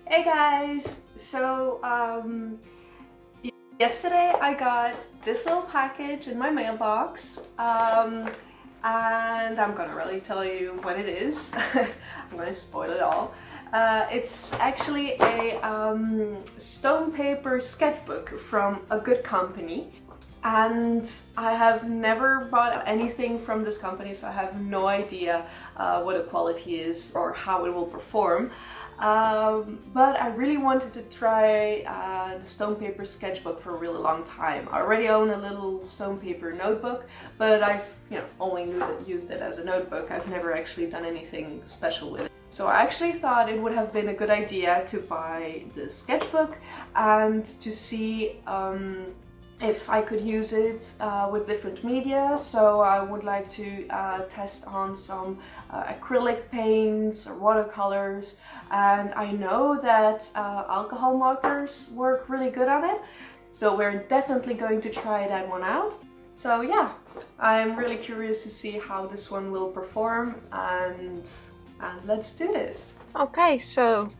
Hey guys! Yesterday I got this little package in my mailbox, and I'm gonna really tell you what it is. I'm gonna spoil it all. It's actually a stone paper sketchbook from a good company. And I have never bought anything from this company, so I have no idea what the quality is or how it will perform. But I really wanted to try the stone paper sketchbook for a really long time. I already own a little stone paper notebook, but I've only used it as a notebook. I've never actually done anything special with it. So I actually thought it would have been a good idea to buy the sketchbook and to see if I could use it with different media. So I would like to test on some acrylic paints or watercolors, and I know that alcohol markers work really good on it, so we're definitely going to try that one out. So yeah, I'm really curious to see how this one will perform, and let's do this. Okay, so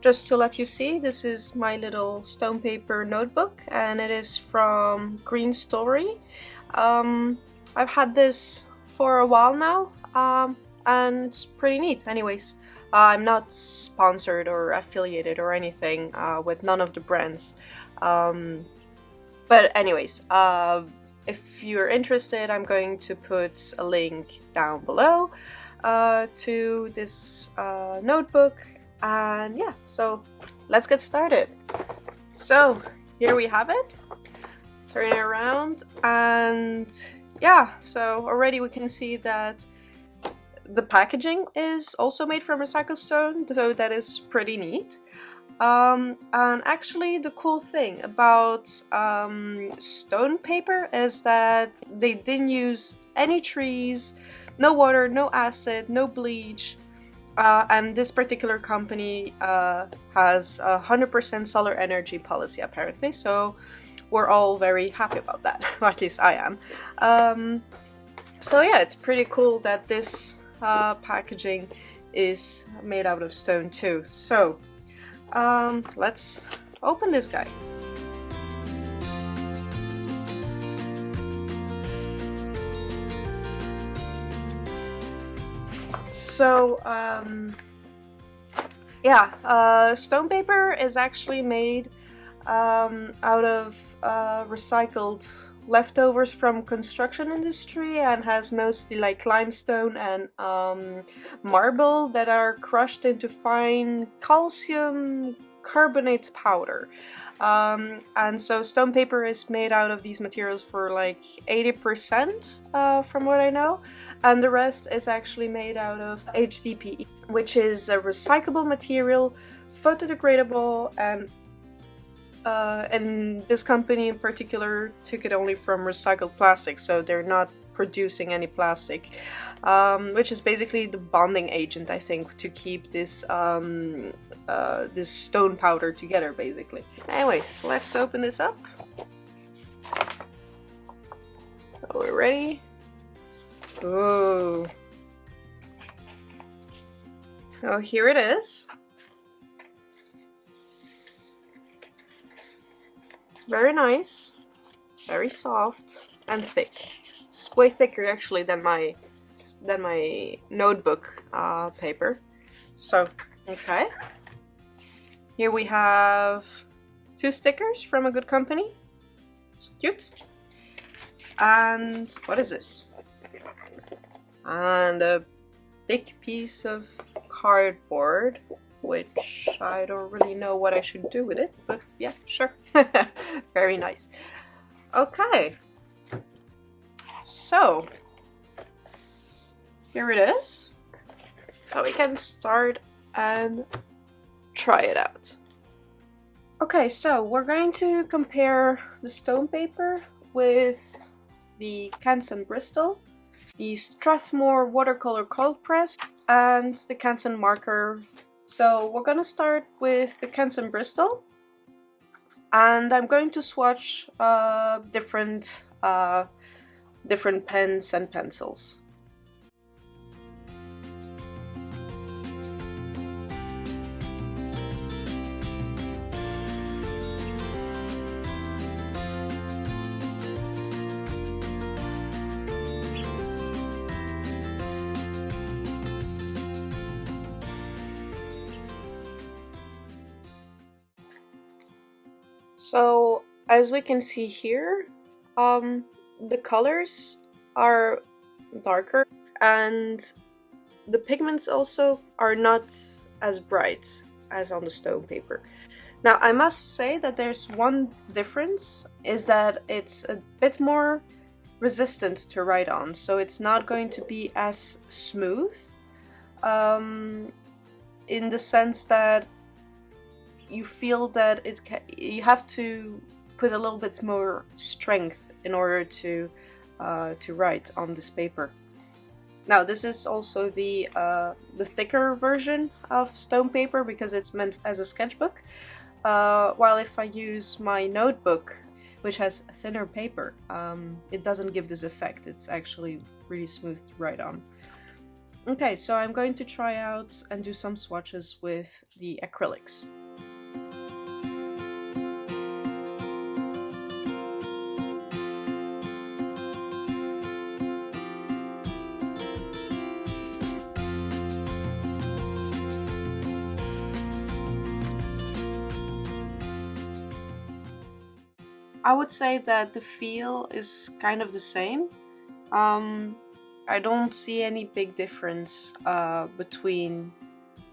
just to let you see, this is my little stone paper notebook, and it is from Green Story. I've had this for a while now, and it's pretty neat. Anyways, I'm not sponsored or affiliated or anything with none of the brands. But anyways, if you're interested, I'm going to put a link down below to this notebook. And yeah, so let's get started. So here we have it. Turn it around, and yeah, so already we can see that the packaging is also made from recycled stone, so that is pretty neat. And actually the cool thing about stone paper is that they didn't use any trees, no water, no acid, no bleach. And this particular company has a 100% solar energy policy apparently, so we're all very happy about that, or at least I am. So yeah, it's pretty cool that this packaging is made out of stone too. So let's open this guy. So yeah, stone paper is actually made out of recycled leftovers from construction industry, and has mostly like limestone and marble that are crushed into fine calcium carbonate powder. And so stone paper is made out of these materials for like 80% from what I know. And the rest is actually made out of HDPE, which is a recyclable material, photodegradable, and this company in particular took it only from recycled plastic, so they're not producing any plastic, which is basically the bonding agent, I think, to keep this this stone powder together, basically. Anyways, let's open this up. So we're ready. Oh, so here it is. Very nice, very soft and thick. It's way thicker actually than my notebook paper. So okay, here we have 2 stickers from a good company. So cute. And what is this? And a big piece of cardboard, which I don't really know what I should do with it, but yeah, sure. Very nice. Okay, so here it is. So we can start and try it out. Okay, so we're going to compare the stone paper with the Canton Bristol, the Strathmore watercolor cold press, and the Canton marker. So we're gonna start with the Canton Bristol, and I'm going to swatch different pens and pencils. So as we can see here, the colors are darker and the pigments also are not as bright as on the stone paper. Now I must say that there's one difference, is that it's a bit more resistant to write on, so it's not going to be as smooth, in the sense that you feel that you have to put a little bit more strength in order to write on this paper. Now this is also the thicker version of stone paper because it's meant as a sketchbook, while if I use my notebook, which has thinner paper, it doesn't give this effect. It's actually really smooth to write on. Okay, so I'm going to try out and do some swatches with the acrylics. I would say that the feel is kind of the same. I don't see any big difference between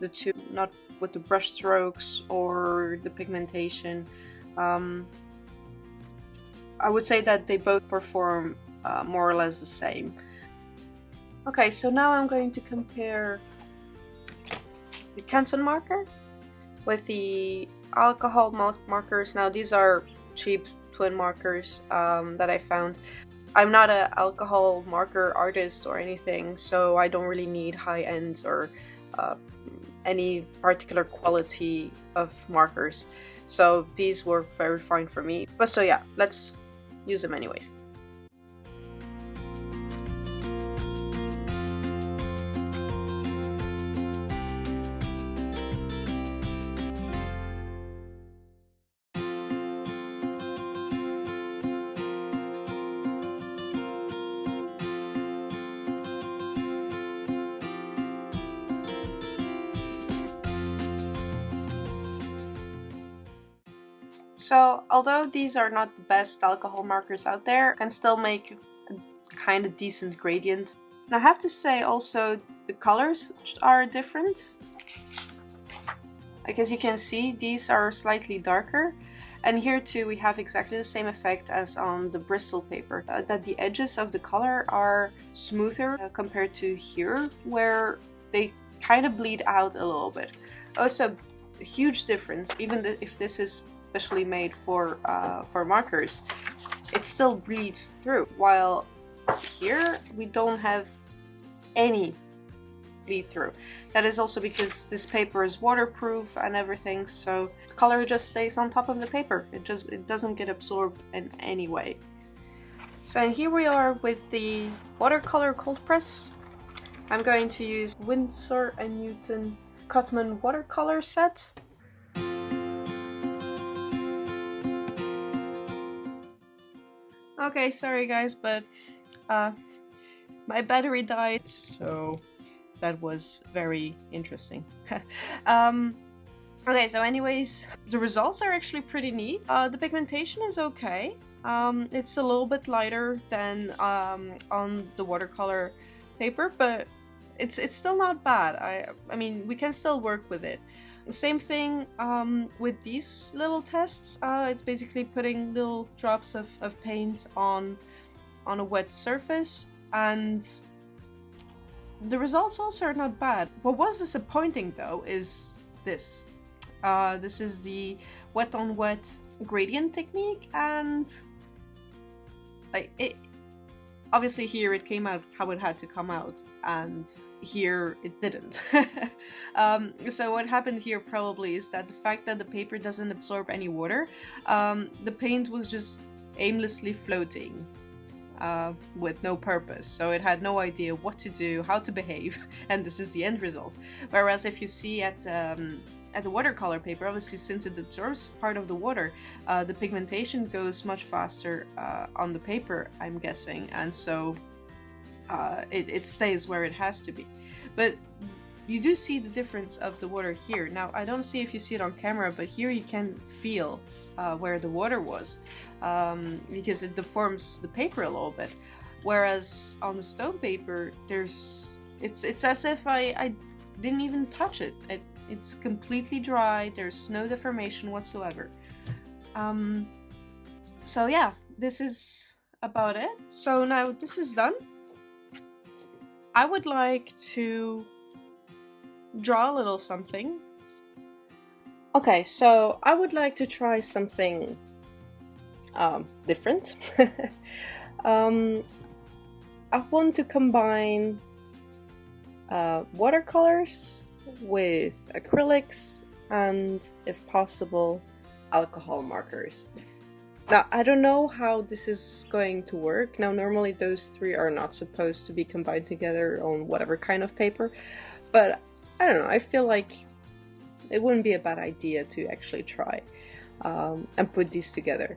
the two, not with the brush strokes or the pigmentation. I would say that they both perform more or less the same. Okay, so now I'm going to compare the Canton marker with the alcohol markers. Now these are cheap twin markers that I found. I'm not an alcohol marker artist or anything, so I don't really need high-end or any particular quality of markers. So these work very fine for me. But so yeah, let's use them anyways. So although these are not the best alcohol markers out there, I can still make a kind of decent gradient. And I have to say also the colors are different. Like as you can see, these are slightly darker. And here too we have exactly the same effect as on the Bristol paper, that the edges of the color are smoother compared to here, where they kind of bleed out a little bit. Also, a huge difference, even if this is especially made for markers, it still bleeds through, while here we don't have any bleed through. That is also because this paper is waterproof and everything, so the color just stays on top of the paper. It doesn't get absorbed in any way. So and here we are with the watercolor cold press. I'm going to use Winsor & Newton Cotman watercolor set. Okay, sorry guys, but my battery died, so that was very interesting. Okay, so anyways, the results are actually pretty neat. The pigmentation is okay. It's a little bit lighter than on the watercolor paper, but it's still not bad. I mean, we can still work with it. Same thing with these little tests. It's basically putting little drops of paint on a wet surface, and the results also are not bad. What was disappointing though is this. This is the wet on wet gradient technique, and like it obviously here it came out how it had to come out, and here it didn't. So what happened here probably is that the fact that the paper doesn't absorb any water, the paint was just aimlessly floating with no purpose, so it had no idea what to do, how to behave, and this is the end result. Whereas if you see at the watercolor paper, obviously since it absorbs part of the water, the pigmentation goes much faster on the paper, I'm guessing, and so it stays where it has to be. But you do see the difference of the water here. Now, I don't see if you see it on camera, but here you can feel where the water was, because it deforms the paper a little bit. Whereas on the stone paper, it's as if I didn't even touch it. It's completely dry. There's no deformation whatsoever. So yeah, this is about it. So now this is done. I would like to draw a little something. Okay, so I would like to try something different. I want to combine watercolors with acrylics and, if possible, alcohol markers. Now, I don't know how this is going to work. Now, normally those three are not supposed to be combined together on whatever kind of paper, but I don't know, I feel like it wouldn't be a bad idea to actually try and put these together.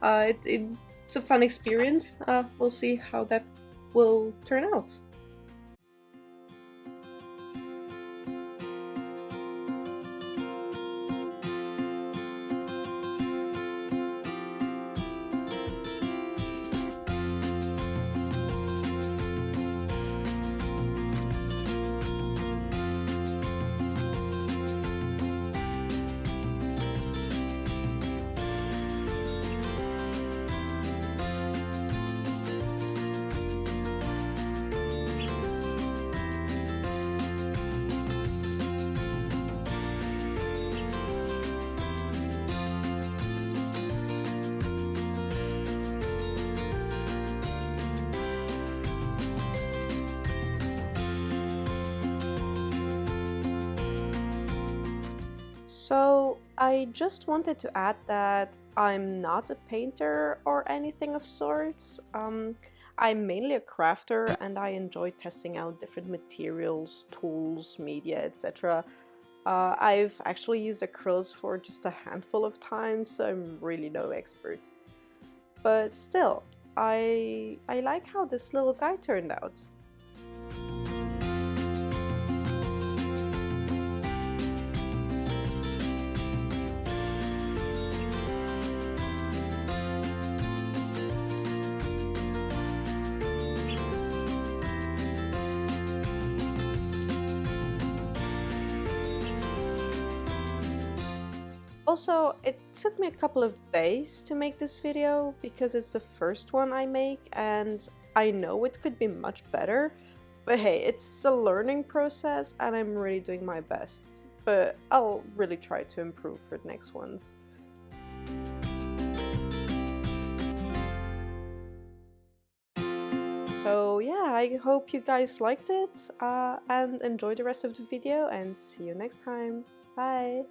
It's a fun experience. We'll see how that will turn out. So I just wanted to add that I'm not a painter or anything of sorts. I'm mainly a crafter and I enjoy testing out different materials, tools, media, etc. I've actually used acrylics for just a handful of times, so I'm really no expert. But still, I like how this little guy turned out. Also, it took me a couple of days to make this video because it's the first one I make and I know it could be much better, but hey, it's a learning process and I'm really doing my best, but I'll really try to improve for the next ones. So yeah, I hope you guys liked it and enjoy the rest of the video and see you next time. Bye!